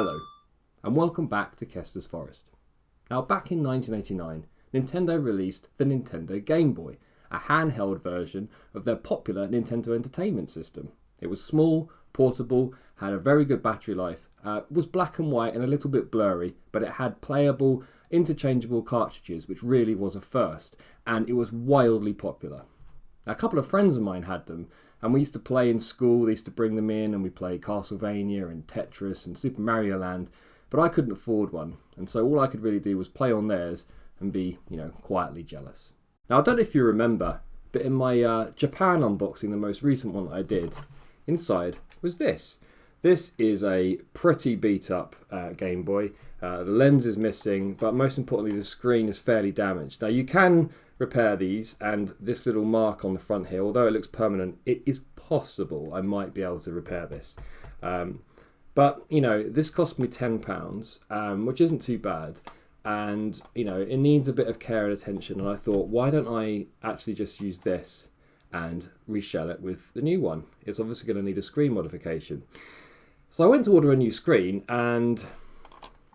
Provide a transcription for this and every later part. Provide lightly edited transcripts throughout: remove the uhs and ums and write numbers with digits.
Hello, and welcome back to Kester's Forest. Now, back in 1989, Nintendo released the Nintendo Gameboy, a handheld version of their popular Nintendo Entertainment System. It was small, portable, had a very good battery life, was black and white and a little bit blurry, but it had playable, interchangeable cartridges, which really was a first, and it was wildly popular. A couple of friends of mine had them, and we used to play in school. They used to bring them in, and we played Castlevania and Tetris and Super Mario Land, but I couldn't afford one, and so all I could really do was play on theirs and be, quietly jealous. Now, I don't know if you remember, but in my Japan unboxing, the most recent one that I did, inside was this. This is a pretty beat up Game Boy. The lens is missing, but most importantly, the screen is fairly damaged. Now, you can repair these, and this little mark on the front here, although it looks permanent, it is possible I might be able to repair this. But, this cost me £10, which isn't too bad. And, it needs a bit of care and attention. And I thought, why don't I actually just use this and reshell it with the new one? It's obviously going to need a screen modification. So I went to order a new screen, and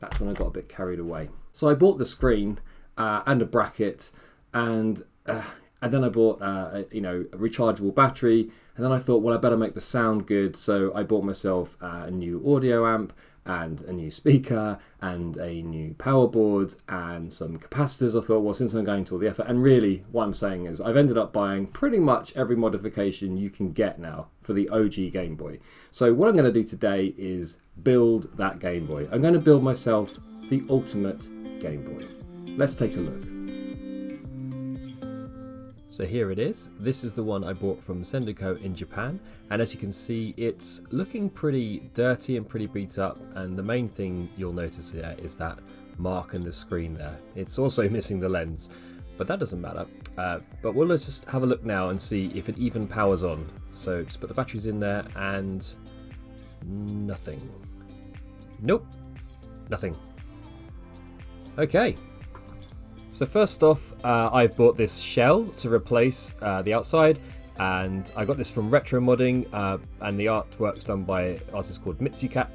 that's when I got a bit carried away. So I bought the screen and a bracket, and then I bought a rechargeable battery, and then I thought, well, I better make the sound good, so I bought myself a new audio amp and a new speaker and a new power board and some capacitors. I thought, well, since I'm going to all the effort, and really what I'm saying is I've ended up buying pretty much every modification you can get now for the OG Game Boy. So what I'm going to do today is build that Game Boy. I'm going to build myself the ultimate Game Boy. Let's take a look. So here it is. This is the one I bought from Sendico in Japan, and as you can see, it's looking pretty dirty and pretty beat up, and the main thing you'll notice here is that mark in the screen there. It's also missing the lens, but that doesn't matter. But let's just have a look now and see if it even powers on. So just put the batteries in there, and nothing. Nope, nothing. Okay. So first off, I've bought this shell to replace the outside, and I got this from Retro Modding, and the artwork's done by an artist called Mitsukat.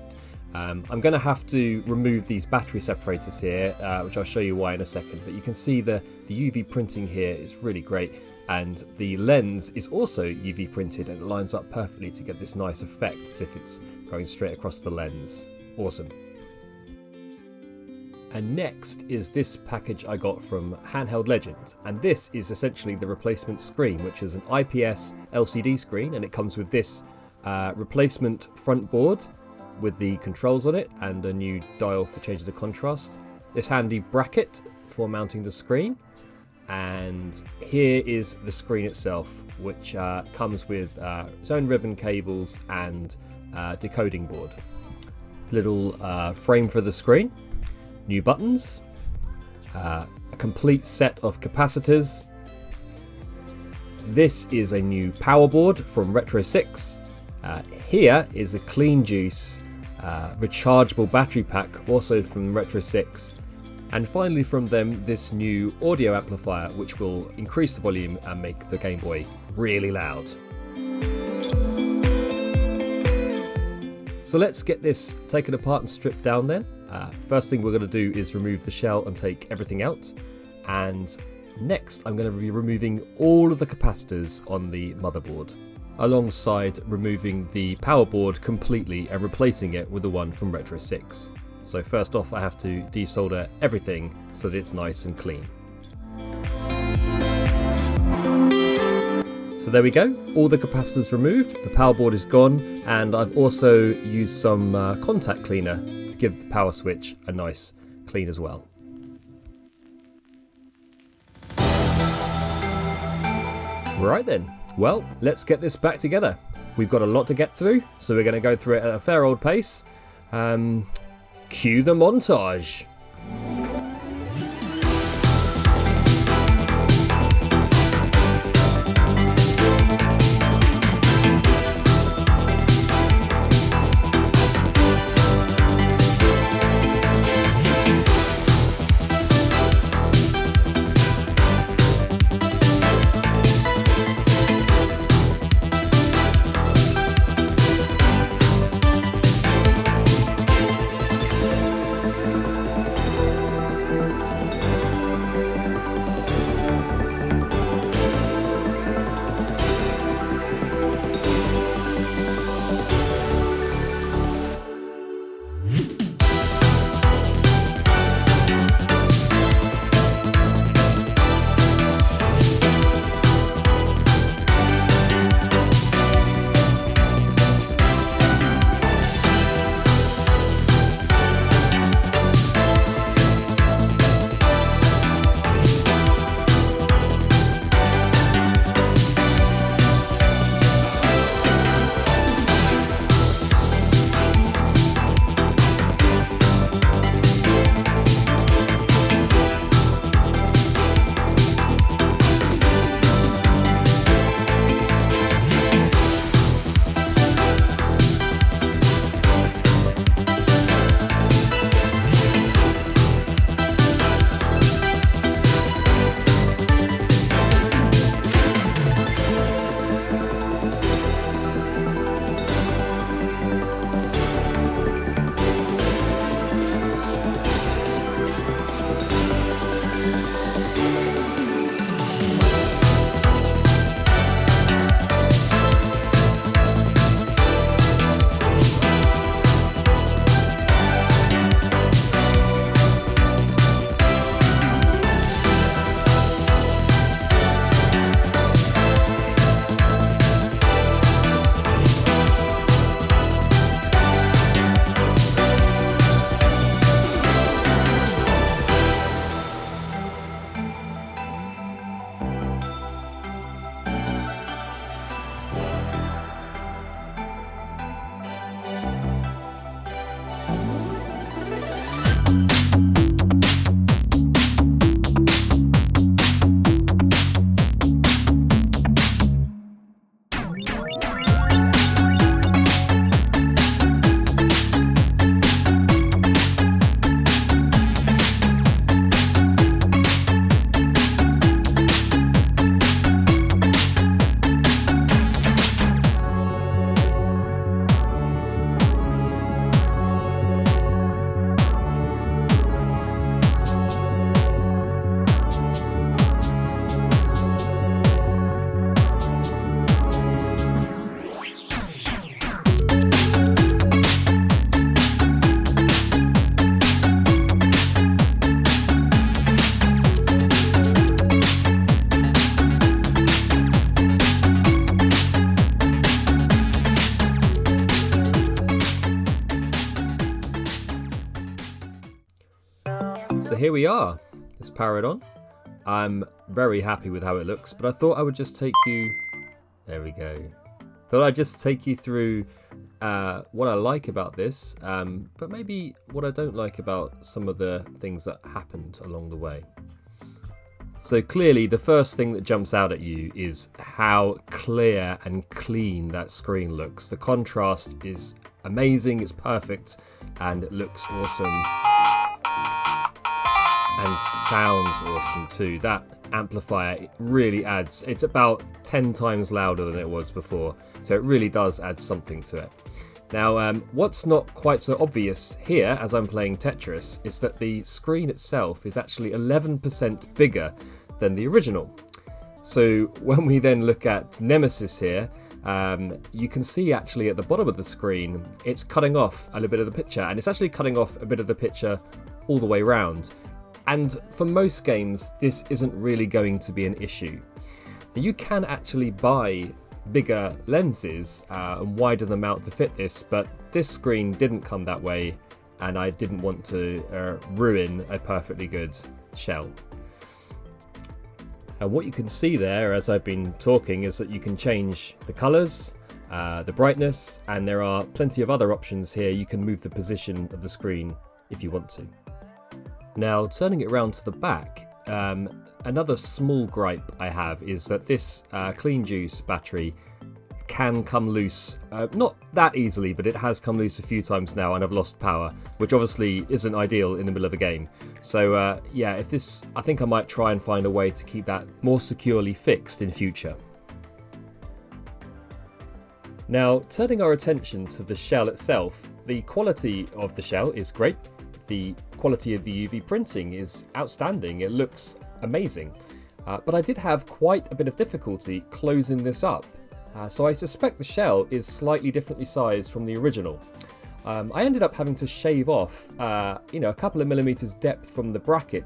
I'm going to have to remove these battery separators here, which I'll show you why in a second, but you can see the UV printing here is really great, and the lens is also UV printed, and it lines up perfectly to get this nice effect as if it's going straight across the lens. Awesome. And next is this package I got from Handheld Legend, and this is essentially the replacement screen, which is an IPS LCD screen, and it comes with this replacement front board with the controls on it and a new dial for changing the contrast, this handy bracket for mounting the screen, and here is the screen itself, which comes with its own ribbon cables and decoding board. Little frame for the screen. New buttons, a complete set of capacitors. This is a new power board from Retro 6. Here is a Clean Juice rechargeable battery pack, also from Retro 6. And finally from them, this new audio amplifier, which will increase the volume and make the Game Boy really loud. So let's get this taken apart and stripped down then. First thing we're going to do is remove the shell and take everything out, and next I'm going to be removing all of the capacitors on the motherboard, alongside removing the power board completely and replacing it with the one from Retro 6. So first off, I have to desolder everything so that it's nice and clean. So there we go, all the capacitors removed, the power board is gone, and I've also used some contact cleaner to give the power switch a nice clean as well. Right then, well, let's get this back together. We've got a lot to get through, so we're going to go through it at a fair old pace. Cue the montage. here we are. Let's power it on. I'm very happy with how it looks, but I thought I would just take you... There we go. Thought I'd just take you through what I like about this, but maybe what I don't like about some of the things that happened along the way. So clearly the first thing that jumps out at you is how clear and clean that screen looks. The contrast is amazing, it's perfect, and it looks awesome. And sounds awesome too. That amplifier really adds, it's about 10 times louder than it was before, so it really does add something to it. Now, what's not quite so obvious here as I'm playing Tetris is that the screen itself is actually 11% bigger than the original. So when we then look at Nemesis here, you can see actually at the bottom of the screen, it's cutting off a little bit of the picture, and it's actually cutting off a bit of the picture all the way around. And for most games, this isn't really going to be an issue. You can actually buy bigger lenses and widen them out to fit this, but this screen didn't come that way, and I didn't want to ruin a perfectly good shell. And what you can see there as I've been talking is that you can change the colours, the brightness, and there are plenty of other options here. You can move the position of the screen if you want to. Now, turning it around to the back, another small gripe I have is that this Clean Juice battery can come loose, not that easily, but it has come loose a few times now and I've lost power, which obviously isn't ideal in the middle of a game. So yeah, I think I might try and find a way to keep that more securely fixed in future. Now, turning our attention to the shell itself, the quality of the shell is great. The quality of the UV printing is outstanding, it looks amazing. But I did have quite a bit of difficulty closing this up. So I suspect the shell is slightly differently sized from the original. I ended up having to shave off a couple of millimeters depth from the bracket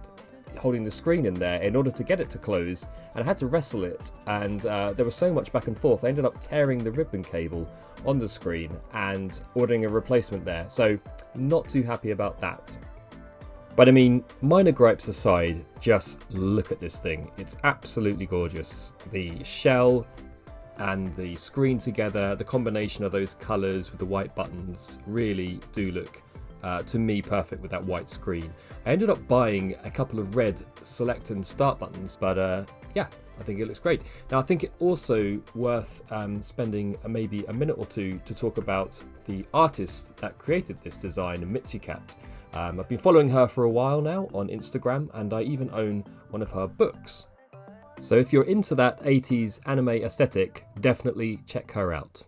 holding the screen in there in order to get it to close, and I had to wrestle it, and there was so much back and forth I ended up tearing the ribbon cable on the screen and ordering a replacement there, so not too happy about that. But I mean, minor gripes aside, just look at this thing. It's absolutely gorgeous. The shell and the screen together, the combination of those colours with the white buttons really do look, to me, perfect with that white screen. I ended up buying a couple of red select and start buttons, but yeah, I think it looks great. Now, I think it also worth spending maybe a minute or two to talk about the artist that created this design, Mitsukat. I've been following her for a while now on Instagram, and I even own one of her books. So if you're into that 80s anime aesthetic, definitely check her out.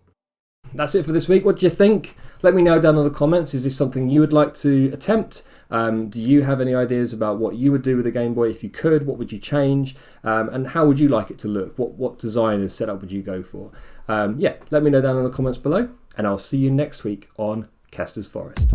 That's it for this week. What do you think? Let me know down in the comments. Is this something you would like to attempt? Do you have any ideas about what you would do with a Game Boy if you could? What would you change? And how would you like it to look? What design and setup would you go for? Yeah, let me know down in the comments below, and I'll see you next week on Kester's Forest.